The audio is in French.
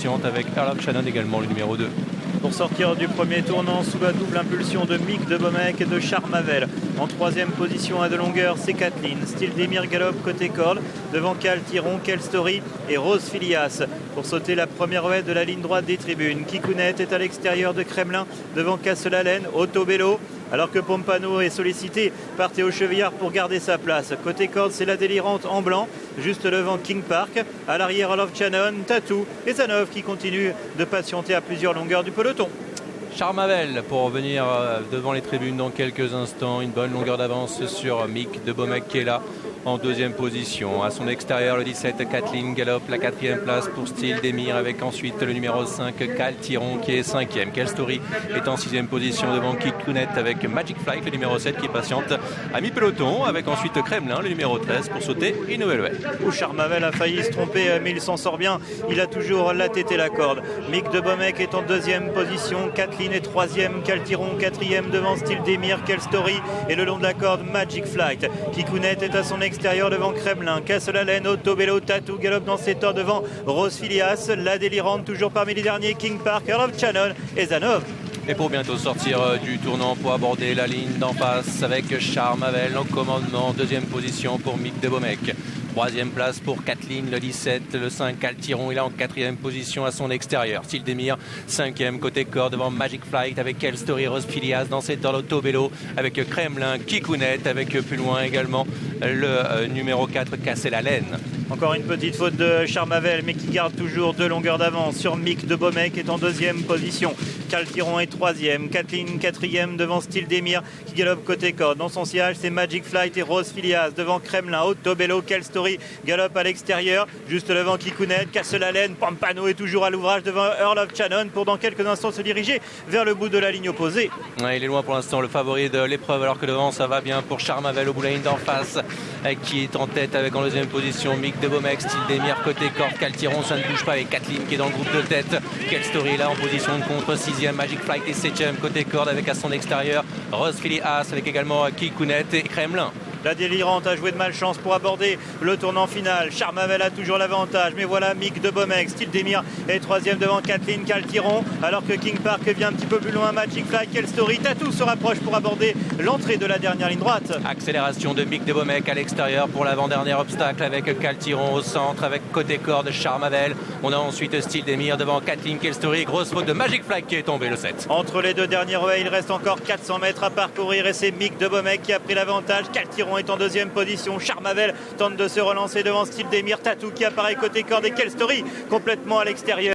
patiente avec Earl of Shannon également le numéro 2. Pour sortir du premier tournant sous la double impulsion de Mick de Bomek et de Charmavel. En troisième position à de longueur, c'est Kathleen. Stildemir galope côté corde. Devant Cal Tiron, Kel Story et Rose Filias. Pour sauter la première ouette de la ligne droite des tribunes. Kikounet est à l'extérieur de Kremlin. Devant Castelalen, Autobello. Alors que Pompano est sollicité par Théo Chevillard pour garder sa place. Côté corde, c'est la délirante en blanc, juste devant King Park. À l'arrière, All of Shannon, Tatou et Zanov qui continue de patienter à plusieurs longueurs du peloton. Charmavel pour revenir devant les tribunes dans quelques instants. Une bonne longueur d'avance sur Mick de Bomek qui est là en deuxième position. À son extérieur, le 17, Kathleen Gallop, la quatrième place pour Stildemir avec ensuite le numéro 5, Cal Tiron qui est cinquième. Kel Story est en sixième position devant Kikounet avec Magic Flight, le numéro 7 qui patiente à mi-peloton avec ensuite Kremlin, le numéro 13 pour sauter une nouvelle ouest. Où Charmavel a failli se tromper, mais il s'en sort bien. Il a toujours la tête et la corde. Mick de Bomek est en deuxième position. Kathleen est troisième. Cal Tiron quatrième devant Stildemir, Kel Story et le long de la corde Magic Flight. Kikounet est à son extérieur devant Kremlin. Castelalen, Autobello, Tatou galope dans ses temps devant Rose Filias. La délirante toujours parmi les derniers, King Park, Earl of Shannon et Zanov. Et pour bientôt sortir du tournant pour aborder la ligne d'en face avec Charmavel en commandement. Deuxième position pour Mick de Bomek. Troisième place pour Kathleen, le 17, le 5, Cal Tiron, il est en quatrième position à son extérieur. Stildemir, cinquième côté corps devant Magic Flight avec Kel Story, Rose Filias dans ses temps, l'Autobello avec Kremlin, Kikounet avec plus loin également le numéro 4, Castelalen. Encore une petite faute de Charmavel, mais qui garde toujours deux longueurs d'avance sur Mick de Bomek, est en deuxième position. Cal Tiron est troisième, Kathleen quatrième devant Stildemir qui galope côté corde. Dans son sillage, c'est Magic Flight et Rose Filias devant Kremlin, Autobello, Kel Story galope à l'extérieur, juste devant Kikounet, Castelalen, Pompano est toujours à l'ouvrage devant Earl of Shannon pour dans quelques instants se diriger vers le bout de la ligne opposée. Ouais, il est loin pour l'instant le favori de l'épreuve alors que devant ça va bien pour Charmavel au bout de la ligne d'en face qui est en tête avec en deuxième position Mick de Bomek, Stildemir côté corde, Cal Tiron ça ne bouge pas avec Kathleen qui est dans le groupe de tête. Kel Story là en position de contre, sixième, Magic Flight et septième côté corde avec à son extérieur Rose Filias avec également Kikounet et Kremlin. La délirante a joué de malchance pour aborder le tournant final. Charmavel a toujours l'avantage, mais voilà Mick de Bomek. Stildemir est troisième devant Kathleen, Cal Tiron, alors que King Park vient un petit peu plus loin. Magic Flight, Kel Story, Tatou se rapproche pour aborder l'entrée de la dernière ligne droite. Accélération de Mick de Bomek à l'extérieur pour l'avant-dernier obstacle avec Cal Tiron au centre avec côté corde Charmavel. On a ensuite Stildemir devant Kathleen, Kel Story. Grosse faute de Magic Flight qui est tombé le 7. Entre les deux derniers relais, il reste encore 400 mètres à parcourir et c'est Mick de Bomek qui a pris l'avantage. Cal Tiron est en deuxième position. Charmavel tente de se relancer devant Stildemir. Tatou qui apparaît côté corde et Kel Story complètement à l'extérieur.